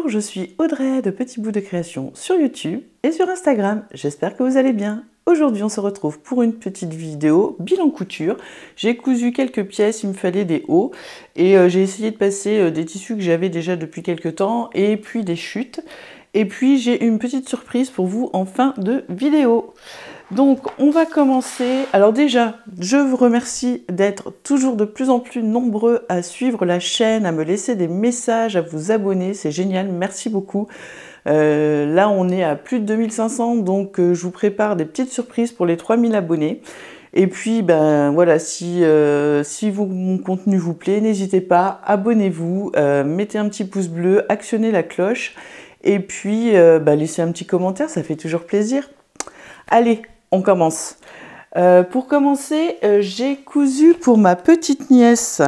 Bonjour, je suis Audrey de Petit Bout de Création sur YouTube et sur Instagram. J'espère que vous allez bien. Aujourd'hui, on se retrouve pour une petite vidéo bilan couture. J'ai cousu quelques pièces, il me fallait des hauts et j'ai essayé de passer des tissus que j'avais déjà depuis quelques temps et puis des chutes. Et puis j'ai une petite surprise pour vous en fin de vidéo. Donc on va commencer. Alors déjà, je vous remercie d'être toujours de plus en plus nombreux à suivre la chaîne, à me laisser des messages, à vous abonner, c'est génial, merci beaucoup. Là on est à plus de 2500, donc je vous prépare des petites surprises pour les 3000 abonnés. Et puis ben voilà, si mon contenu vous plaît, n'hésitez pas, abonnez-vous, mettez un petit pouce bleu, actionnez la cloche et puis laissez un petit commentaire, ça fait toujours plaisir. Allez, on commence. Pour commencer, j'ai cousu pour ma petite nièce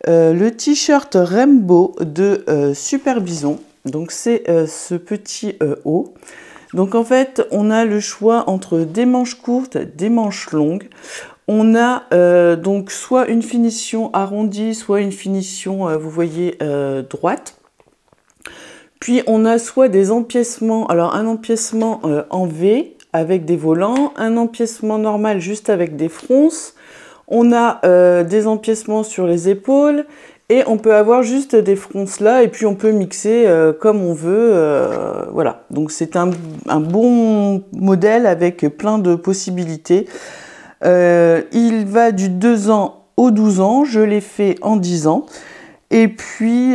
le t-shirt Rainbow de Super Bison. Donc c'est ce petit haut. Donc en fait, on a le choix entre des manches courtes, des manches longues. On a donc soit une finition arrondie, soit une finition, vous voyez, droite. Puis on a soit des empiècements, alors un empiècement en V, avec des volants, un empiècement normal juste avec des fronces, on a des empiècements sur les épaules et on peut avoir juste des fronces là et puis on peut mixer comme on veut, voilà. Donc c'est un bon modèle avec plein de possibilités. Il va du 2 ans au 12 ans, je l'ai fait en 10 ans. Et puis,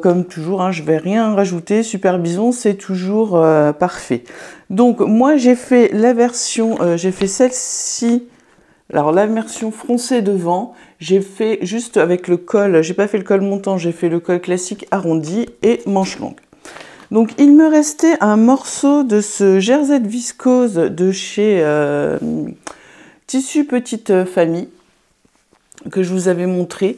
comme toujours, hein, je vais rien rajouter. Super Bison, c'est toujours parfait. Donc, moi, j'ai fait la version, j'ai fait celle-ci. Alors, la version froncée devant, j'ai fait juste avec le col. J'ai pas fait le col montant, j'ai fait le col classique arrondi et manche longue. Donc, il me restait un morceau de ce jersey de viscose de chez Tissu Petite Famille que je vous avais montré.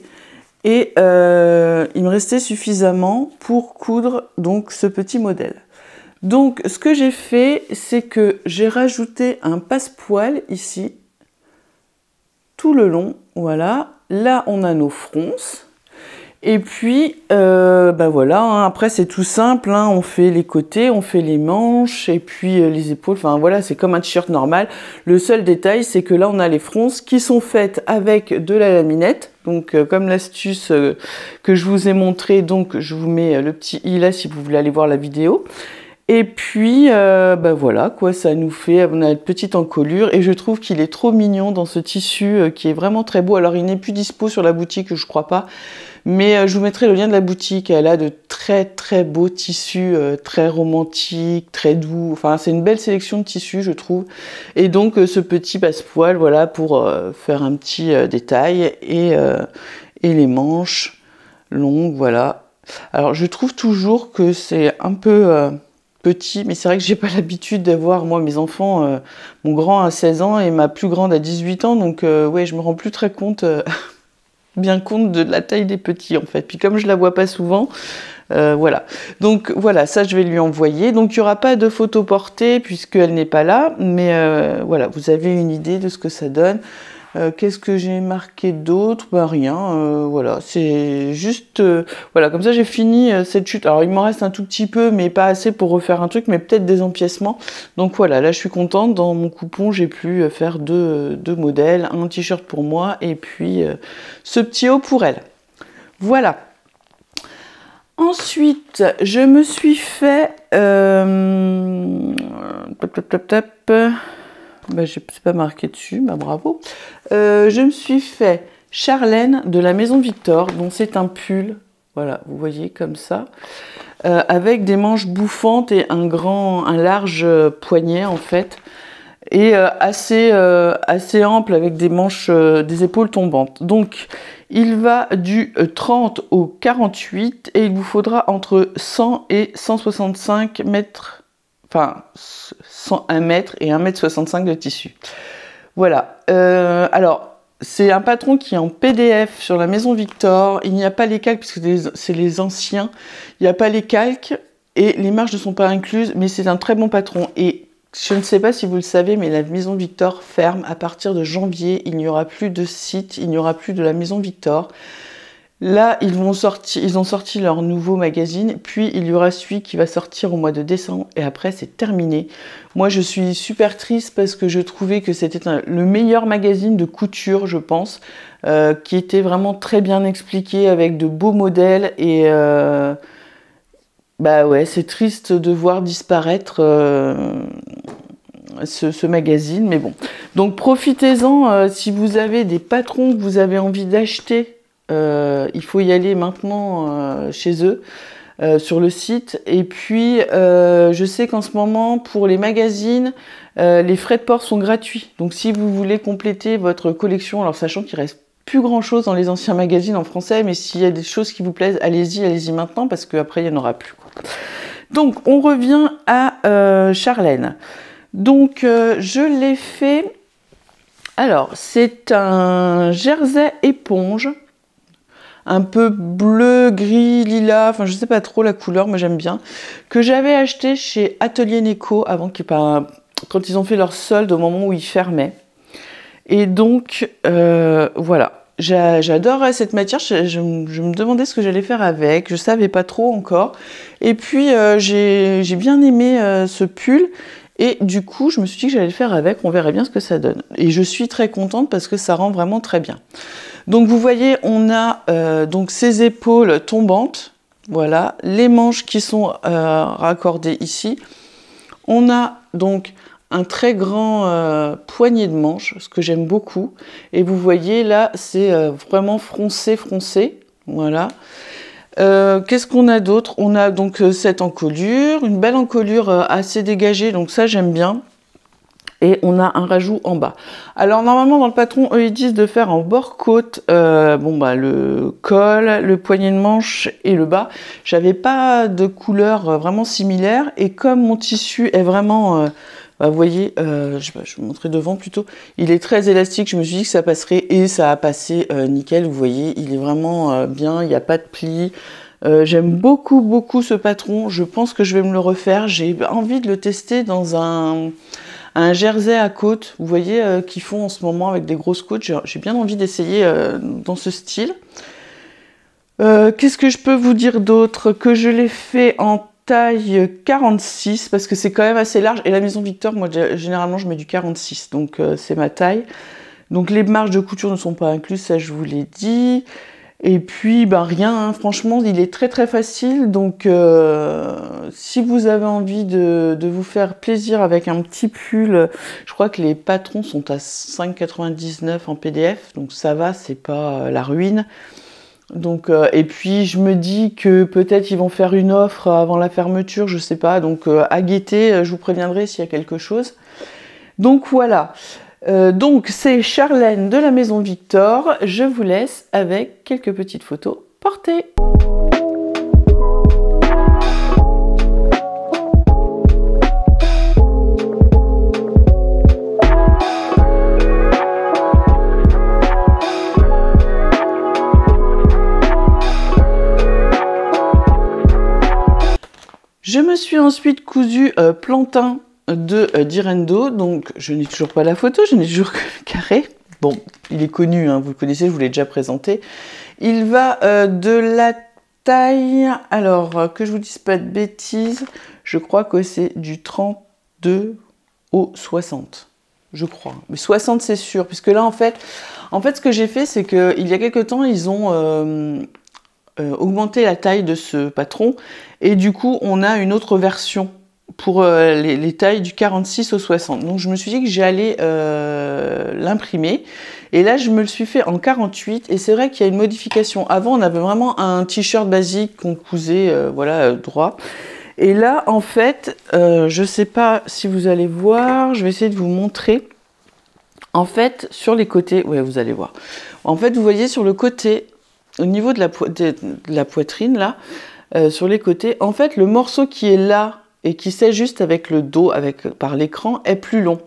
Et il me restait suffisamment pour coudre donc ce petit modèle. Donc ce que j'ai fait, c'est que j'ai rajouté un passepoil ici, tout le long, voilà. Là on a nos fronces. Et puis, voilà, hein, après c'est tout simple, hein, on fait les côtés, on fait les manches, et puis les épaules, enfin voilà, c'est comme un t-shirt normal. Le seul détail, c'est que là on a les fronces qui sont faites avec de la laminette, donc comme l'astuce que je vous ai montré, donc je vous mets le petit i là si vous voulez aller voir la vidéo. Et puis, voilà, quoi, ça nous fait, on a une petite encolure, et je trouve qu'il est trop mignon dans ce tissu qui est vraiment très beau. Alors, il n'est plus dispo sur la boutique, je crois pas, mais je vous mettrai le lien de la boutique. Elle a de très très beaux tissus, très romantiques, très doux. Enfin, c'est une belle sélection de tissus, je trouve. Et donc, ce petit passepoil, voilà, pour faire un petit détail, et les manches longues, voilà. Alors, je trouve toujours que c'est un peu petit, mais c'est vrai que j'ai pas l'habitude d'avoir, moi, mes enfants, mon grand a 16 ans et ma plus grande a 18 ans, donc ouais, je me rends plus très compte, bien compte de la taille des petits, en fait. Puis comme je la vois pas souvent, voilà. Donc voilà, ça je vais lui envoyer. Donc il y aura pas de photo portée puisqu'elle n'est pas là, mais voilà, vous avez une idée de ce que ça donne. Qu'est-ce que j'ai marqué d'autre? Bah rien, voilà, c'est juste, voilà, comme ça j'ai fini cette chute. Alors il m'en reste un tout petit peu, mais pas assez pour refaire un truc, mais peut-être des empiècements. Donc voilà, là je suis contente, dans mon coupon j'ai pu faire deux modèles, un t-shirt pour moi, et puis ce petit haut pour elle. Voilà. Ensuite, je me suis fait... c'est pas marqué dessus, bah bravo. Je me suis fait Charlène de la Maison Victor, dont c'est un pull, voilà, vous voyez comme ça, avec des manches bouffantes et un large poignet en fait, et assez ample avec des manches, des épaules tombantes. Donc il va du 30 au 48 et il vous faudra entre 100 et 165 mètres. Enfin, 101 mètres et 1,65 m de tissu. Voilà. Alors, c'est un patron qui est en PDF sur la Maison Victor. Il n'y a pas les calques, puisque c'est les anciens. Il n'y a pas les calques et les marges ne sont pas incluses, mais c'est un très bon patron. Et je ne sais pas si vous le savez, mais la Maison Victor ferme à partir de janvier. Il n'y aura plus de site, il n'y aura plus de la Maison Victor. Là, ils ont sorti leur nouveau magazine, puis il y aura celui qui va sortir au mois de décembre, et après c'est terminé. Moi je suis super triste parce que je trouvais que c'était le meilleur magazine de couture, je pense, qui était vraiment très bien expliqué, avec de beaux modèles, et bah ouais, c'est triste de voir disparaître ce magazine, mais bon. Donc profitez-en, si vous avez des patrons que vous avez envie d'acheter, il faut y aller maintenant chez eux, sur le site. Et puis, je sais qu'en ce moment, pour les magazines, les frais de port sont gratuits. Donc, si vous voulez compléter votre collection, alors sachant qu'il reste plus grand chose dans les anciens magazines en français, mais s'il y a des choses qui vous plaisent, allez-y maintenant, parce qu'après, il n'y en aura plus, quoi. Donc, on revient à Charlène. Donc, je l'ai fait... Alors, c'est un jersey éponge, un peu bleu, gris, lilas, enfin je sais pas trop la couleur, mais j'aime bien, que j'avais acheté chez Atelier Neko avant quand ils ont fait leur solde au moment où ils fermaient. Et donc voilà, j'adore cette matière, je me demandais ce que j'allais faire avec, je savais pas trop encore. Et puis j'ai bien aimé ce pull. Et du coup, je me suis dit que j'allais le faire avec, on verrait bien ce que ça donne. Et je suis très contente parce que ça rend vraiment très bien. Donc vous voyez, on a donc ces épaules tombantes, voilà, les manches qui sont raccordées ici. On a donc un très grand poignet de manches, ce que j'aime beaucoup. Et vous voyez là, c'est vraiment froncé, voilà. Qu'est-ce qu'on a d'autre? On a donc cette encolure, une belle encolure assez dégagée, donc ça j'aime bien. Et on a un rajout en bas. Alors normalement dans le patron, eux ils disent de faire en bord-côte le col, le poignet de manche et le bas. J'avais pas de couleur vraiment similaire, et comme mon tissu est vraiment, vous voyez, je vais vous montrer devant plutôt, il est très élastique, je me suis dit que ça passerait, et ça a passé nickel. Vous voyez, il est vraiment bien, il n'y a pas de plis. J'aime beaucoup ce patron, je pense que je vais me le refaire. J'ai envie de le tester dans un jersey à côte, vous voyez, qu'ils font en ce moment avec des grosses côtes. J'ai bien envie d'essayer dans ce style. Qu'est-ce que je peux vous dire d'autre? Que je l'ai fait en taille 46, parce que c'est quand même assez large. Et la Maison Victor, moi, généralement, je mets du 46, donc c'est ma taille. Donc les marges de couture ne sont pas incluses, ça je vous l'ai dit. Et puis, rien, hein, franchement, il est très facile. Donc, si vous avez envie de vous faire plaisir avec un petit pull, je crois que les patrons sont à 5,99 en PDF. Donc, ça va, c'est pas la ruine. Donc, et puis, je me dis que peut-être ils vont faire une offre avant la fermeture, je sais pas. Donc, à guetter, je vous préviendrai s'il y a quelque chose. Donc, voilà. Donc c'est Charlène de la Maison Victor. Je vous laisse avec quelques petites photos portées. Je me suis ensuite cousu plantain de Direndo, donc je n'ai toujours pas la photo, je n'ai toujours que le carré. Bon, il est connu, hein, vous le connaissez, je vous l'ai déjà présenté. Il va de la taille, alors que je vous dise pas de bêtises, je crois que c'est du 32 au 60, je crois. Mais 60 c'est sûr, puisque là en fait ce que j'ai fait, c'est qu'il y a quelques temps, ils ont augmenté la taille de ce patron, et du coup on a une autre version pour les tailles du 46 au 60. Donc je me suis dit que j'allais l'imprimer. Et là, je me le suis fait en 48. Et c'est vrai qu'il y a une modification. Avant, on avait vraiment un t-shirt basique qu'on cousait droit. Et là, en fait, je ne sais pas si vous allez voir. Je vais essayer de vous montrer. En fait, sur les côtés... Ouais, vous allez voir. En fait, vous voyez sur le côté, au niveau de la poitrine, là, sur les côtés, en fait, le morceau qui est là, et qui s'ajuste avec le dos, par l'écran, est plus long.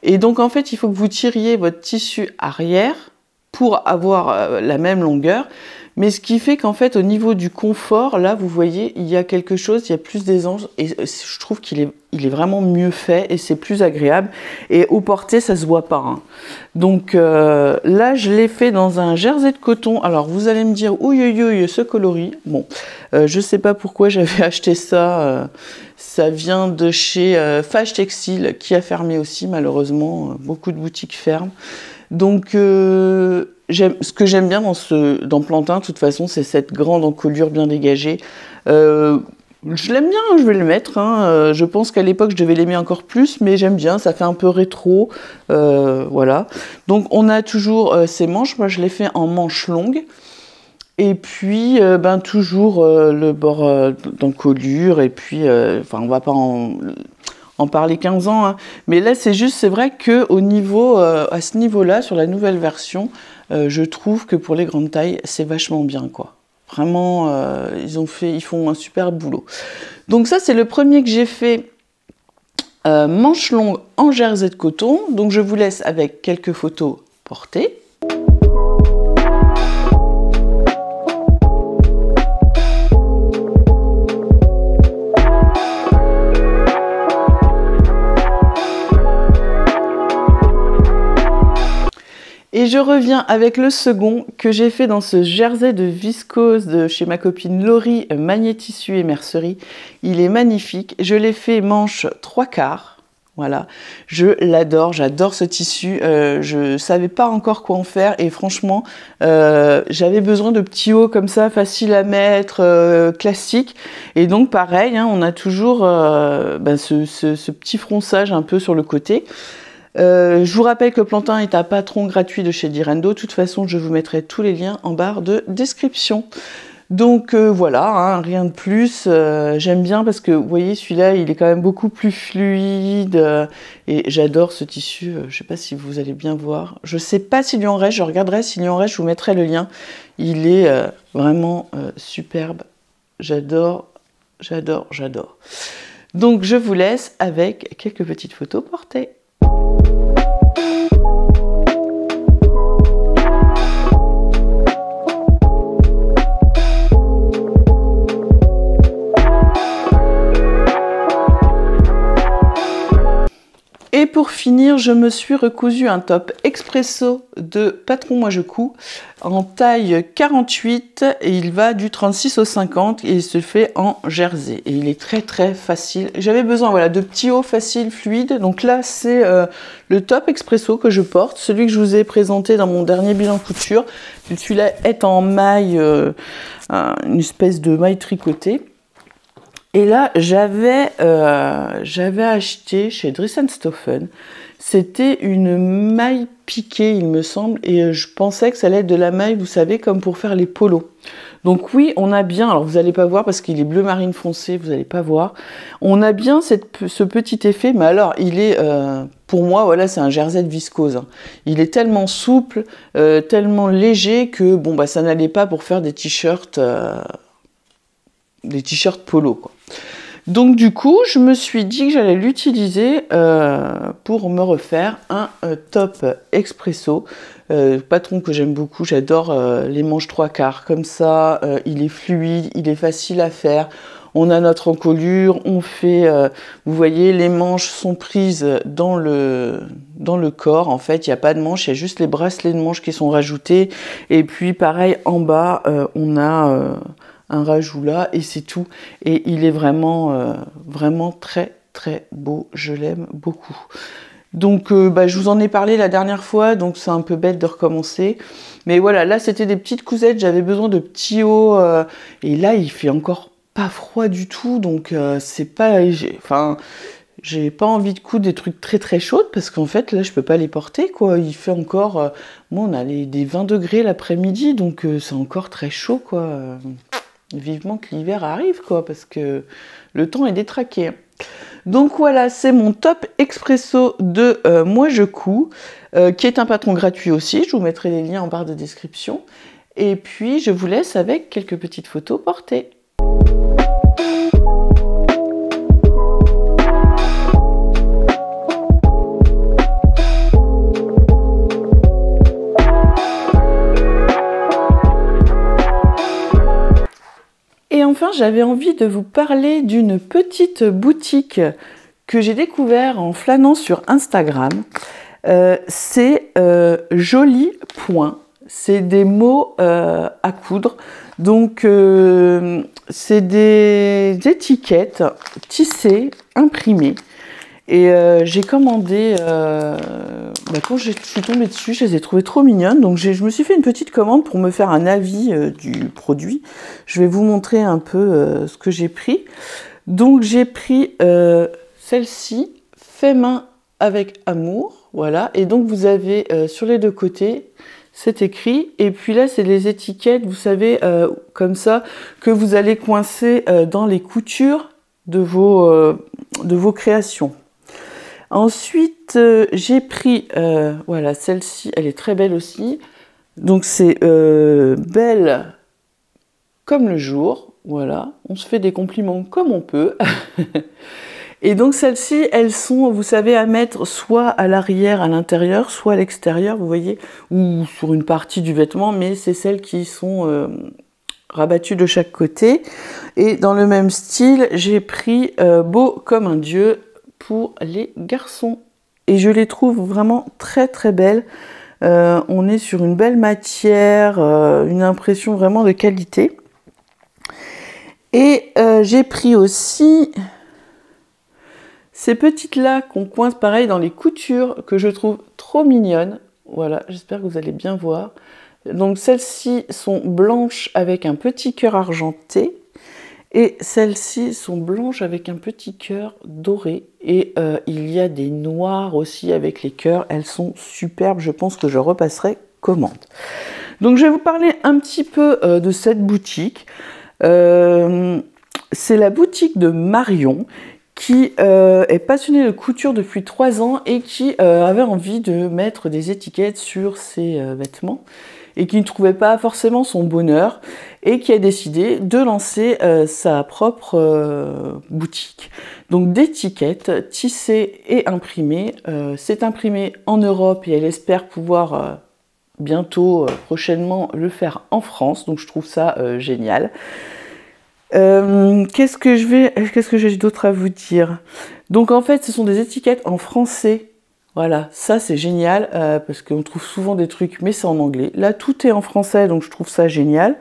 Et donc en fait, il faut que vous tiriez votre tissu arrière, pour avoir la même longueur. Mais ce qui fait qu'en fait, au niveau du confort, là, vous voyez, il y a quelque chose, il y a plus d'aisance. Et je trouve qu'il est vraiment mieux fait et c'est plus agréable. Et au porté, ça se voit pas. Hein. Donc là, je l'ai fait dans un jersey de coton. Alors, vous allez me dire, ouïe, ce coloris. Bon, je sais pas pourquoi j'avais acheté ça. Ça vient de chez Fage Textile, qui a fermé aussi, malheureusement. Beaucoup de boutiques ferment. Donc, ce que j'aime bien dans Plantin, de toute façon, c'est cette grande encolure bien dégagée. Je l'aime bien, je vais le mettre. Hein. Je pense qu'à l'époque, je devais l'aimer encore plus, mais j'aime bien, ça fait un peu rétro. Voilà. Donc, on a toujours ces manches. Moi, je les fais en manches longues. Et puis, toujours le bord d'encolure. Et puis, on va pas en parler 15 ans. Hein. Mais là, c'est vrai qu'au niveau, à ce niveau-là, sur la nouvelle version, je trouve que pour les grandes tailles, c'est vachement bien, quoi. Vraiment, ils font un super boulot. Donc ça, c'est le premier que j'ai fait manche longue en jersey de coton. Donc je vous laisse avec quelques photos portées. Et je reviens avec le second que j'ai fait dans ce jersey de viscose de chez ma copine Laurie, Magnétissu et Mercerie. Il est magnifique. Je l'ai fait manche 3/4. Voilà. Je l'adore. J'adore ce tissu. Je savais pas encore quoi en faire et franchement, j'avais besoin de petits hauts comme ça, faciles à mettre, classiques. Et donc pareil, hein, on a toujours ce petit fronçage un peu sur le côté. Je vous rappelle que Plantin est un patron gratuit de chez Direndo. De toute façon, je vous mettrai tous les liens en barre de description. Donc voilà, hein, rien de plus. J'aime bien parce que, vous voyez, celui-là, il est quand même beaucoup plus fluide. Et j'adore ce tissu. Je ne sais pas si vous allez bien voir. Je ne sais pas s'il lui en reste. Je regarderai s'il lui en reste. Je vous mettrai le lien. Il est vraiment superbe. J'adore, j'adore, j'adore. Donc, je vous laisse avec quelques petites photos portées. Et pour finir, je me suis recousu un top expresso de Patron Moi Je Couds en taille 48 et il va du 36 au 50 et il se fait en jersey. Et il est très très facile. J'avais besoin voilà, de petits hauts faciles, fluides. Donc là, c'est le top expresso que je porte, celui que je vous ai présenté dans mon dernier bilan couture. Celui-là est en maille, une espèce de maille tricotée. Et là, j'avais acheté chez Dries & Stoffen, c'était une maille piquée, il me semble, et je pensais que ça allait être de la maille, vous savez, comme pour faire les polos. Donc oui, on a bien, alors vous n'allez pas voir parce qu'il est bleu marine foncé, vous n'allez pas voir, on a bien ce petit effet, mais alors il est, pour moi, voilà, c'est un jersey de viscose. Hein. Il est tellement souple, tellement léger que bon, bah, ça n'allait pas pour faire des t-shirts polo, quoi. Donc du coup, je me suis dit que j'allais l'utiliser pour me refaire un top expresso. Patron que j'aime beaucoup, j'adore les manches 3/4 comme ça, il est fluide, il est facile à faire. On a notre encolure, on fait, vous voyez, les manches sont prises dans le corps. En fait, il n'y a pas de manches, il y a juste les bracelets de manches qui sont rajoutés. Et puis pareil, en bas, on a un rajout là et c'est tout. Et il est vraiment, vraiment très très beau. Je l'aime beaucoup. Donc je vous en ai parlé la dernière fois, donc c'est un peu bête de recommencer. Mais voilà, là c'était des petites cousettes, j'avais besoin de petits hauts. Et là il fait encore pas froid du tout, donc c'est pas... Enfin, j'ai pas envie de coudre des trucs très très chauds parce qu'en fait là je peux pas les porter, quoi. Il fait encore... moi on a des 20 degrés l'après-midi, donc c'est encore très chaud, quoi. Vivement que l'hiver arrive, quoi, parce que le temps est détraqué. Donc voilà, c'est mon top expresso de Moi Je Couds, qui est un patron gratuit aussi. Je vous mettrai les liens en barre de description. Et puis, je vous laisse avec quelques petites photos portées. enfin, j'avais envie de vous parler d'une petite boutique que j'ai découvert en flânant sur Instagram. C'est Joli Point. C'est des mots à coudre. Donc, c'est des étiquettes tissées, imprimées. Et j'ai commandé, quand je suis tombée dessus, je les ai trouvées trop mignonnes. Donc je me suis fait une petite commande pour me faire un avis du produit. Je vais vous montrer un peu ce que j'ai pris. Donc j'ai pris celle-ci, fait main avec amour. Voilà. Et donc vous avez sur les deux côtés, c'est écrit. Et puis là, c'est les étiquettes, vous savez, comme ça, que vous allez coincer dans les coutures de vos créations. Ensuite, j'ai pris, voilà, celle-ci, elle est très belle aussi. Donc c'est belle comme le jour, voilà. On se fait des compliments comme on peut. Et donc celles-ci, elles sont, vous savez, à mettre soit à l'arrière, à l'intérieur, soit à l'extérieur, vous voyez, ou sur une partie du vêtement, mais c'est celles qui sont rabattues de chaque côté. Et dans le même style, j'ai pris Beau comme un dieu pour les garçons. Et je les trouve vraiment très très belles. On est sur une belle matière, une impression vraiment de qualité. Et j'ai pris aussi ces petites-là qu'on coince pareil dans les coutures, que je trouve trop mignonnes. Voilà, j'espère que vous allez bien voir. Donc celles-ci sont blanches avec un petit cœur argenté. Et celles-ci sont blanches avec un petit cœur doré. Et il y a des noirs aussi avec les cœurs. Elles sont superbes. Je pense que je repasserai commande. Donc je vais vous parler un petit peu de cette boutique. C'est la boutique de Marion qui est passionnée de couture depuis 3 ans et qui avait envie de mettre des étiquettes sur ses vêtements et qui ne trouvait pas forcément son bonheur et qui a décidé de lancer sa propre boutique. Donc d'étiquettes tissées et imprimées. C'est imprimé en Europe et elle espère pouvoir bientôt, prochainement, le faire en France. Donc je trouve ça génial. Qu'est-ce que j'ai d'autre à vous dire? Donc en fait, ce sont des étiquettes en français. Voilà, ça c'est génial parce qu'on trouve souvent des trucs, mais c'est en anglais. Là, tout est en français, donc je trouve ça génial.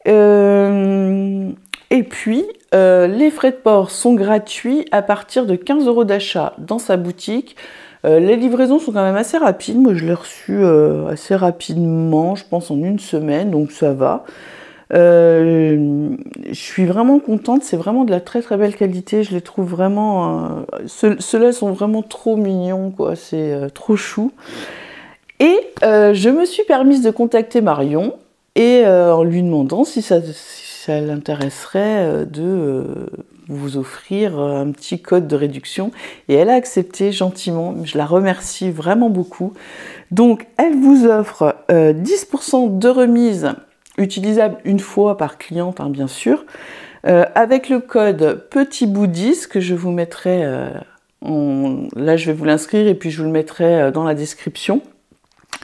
Et puis, les frais de port sont gratuits à partir de 15 € d'achat dans sa boutique. Les livraisons sont quand même assez rapides. Moi, je l'ai reçu assez rapidement, je pense en 1 semaine, donc ça va. Je suis vraiment contente, c'est vraiment de la très très belle qualité, je les trouve vraiment, ceux-là sont vraiment trop mignons, quoi, c'est trop chou. Et je me suis permise de contacter Marion et en lui demandant si ça l'intéresserait de vous offrir un petit code de réduction, et elle a accepté gentiment, je la remercie vraiment beaucoup. Donc elle vous offre 10% de remise utilisable une fois par cliente, hein, bien sûr, avec le code petit bout 10 que je vous mettrai, là je vais vous l'inscrire et puis je vous le mettrai dans la description,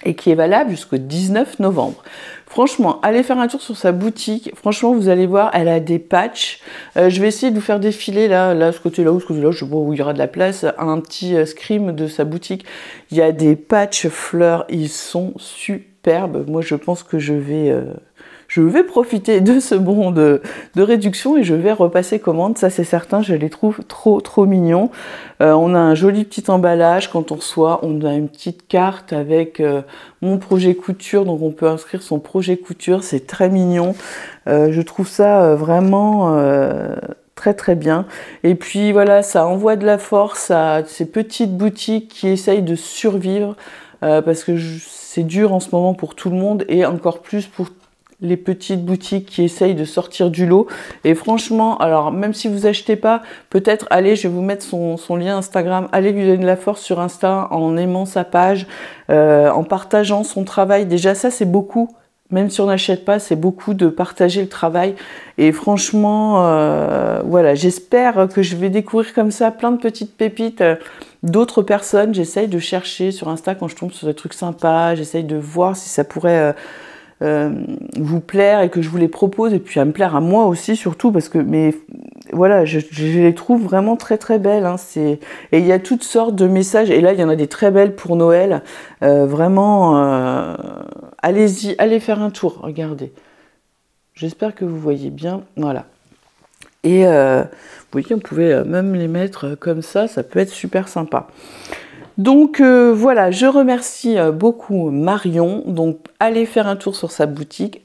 et qui est valable jusqu'au 19 novembre. Franchement, allez faire un tour sur sa boutique. Franchement, vous allez voir, elle a des patchs. Je vais essayer de vous faire défiler là, ce côté-là ou ce côté-là, je sais pas où il y aura de la place, un petit scrim de sa boutique. Il y a des patchs fleurs, ils sont superbes. Moi, je pense que je vais profiter de ce bon de réduction et je vais repasser commande, ça c'est certain, je les trouve trop trop mignons. On a un joli petit emballage quand on reçoit, on a une petite carte avec mon projet couture, donc on peut inscrire son projet couture, c'est très mignon. Je trouve ça vraiment très très bien. Et puis voilà, ça envoie de la force à ces petites boutiques qui essayent de survivre parce que c'est dur en ce moment pour tout le monde et encore plus pour les petites boutiques qui essayent de sortir du lot. Et franchement, alors même si vous achetez pas, peut-être allez, je vais vous mettre son lien Instagram, allez lui donner de la force sur Insta en aimant sa page, en partageant son travail. Déjà ça c'est beaucoup, même si on n'achète pas, c'est beaucoup de partager le travail. Et franchement, voilà, j'espère que je vais découvrir comme ça plein de petites pépites d'autres personnes. J'essaye de chercher sur Insta quand je tombe sur des trucs sympas, j'essaye de voir si ça pourrait vous plaire et que je vous les propose, et puis à me plaire à moi aussi surtout, parce que voilà, je les trouve vraiment très très belles, hein, et il y a toutes sortes de messages, et là il y en a des très belles pour Noël, vraiment, allez-y, allez faire un tour, regardez. J'espère que vous voyez bien, voilà. Et vous voyez, on pouvait même les mettre comme ça peut être super sympa. Donc voilà, je remercie beaucoup Marion. Donc allez faire un tour sur sa boutique.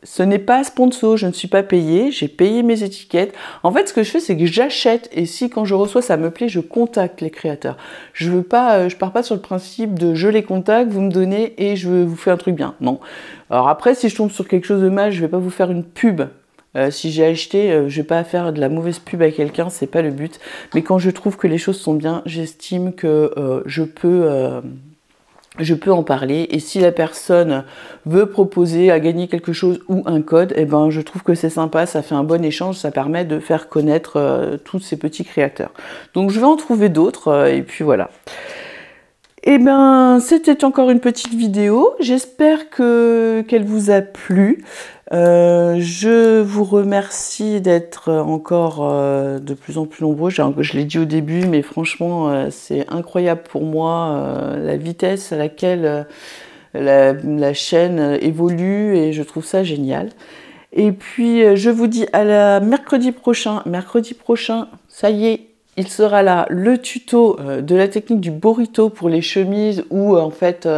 Ce n'est pas sponsor, je ne suis pas payée, j'ai payé mes étiquettes. En fait, ce que je fais, c'est que j'achète, et si quand je reçois ça me plaît, je contacte les créateurs. Je pars pas sur le principe de je les contacte, vous me donnez et je vous fais un truc bien. Non. Alors après, si je tombe sur quelque chose de mal, je vais pas vous faire une pub. Si j'ai acheté, je vais pas faire de la mauvaise pub à quelqu'un, c'est pas le but. Mais quand je trouve que les choses sont bien, j'estime que je peux en parler. Et si la personne veut proposer à gagner quelque chose ou un code, eh ben je trouve que c'est sympa, ça fait un bon échange, ça permet de faire connaître tous ces petits créateurs. Donc je vais en trouver d'autres et puis voilà. Et ben c'était encore une petite vidéo, j'espère qu'elle vous a plu. Je vous remercie d'être encore de plus en plus nombreux. Je l'ai dit au début, mais franchement, c'est incroyable pour moi la vitesse à laquelle la chaîne évolue, et je trouve ça génial. Et puis, je vous dis à mercredi prochain. Mercredi prochain, ça y est, il sera là le tuto de la technique du burrito pour les chemises, ou en fait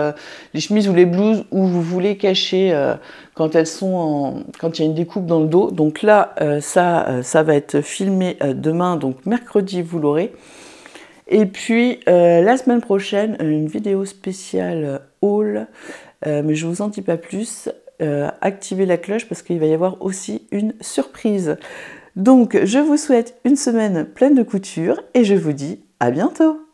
les chemises ou les blouses où vous voulez cacher quand elles sont quand il y a une découpe dans le dos. Donc là ça va être filmé demain, donc mercredi vous l'aurez. Et puis la semaine prochaine une vidéo spéciale haul, mais je vous en dis pas plus. Activez la cloche parce qu'il va y avoir aussi une surprise. Donc, je vous souhaite une semaine pleine de couture et je vous dis à bientôt!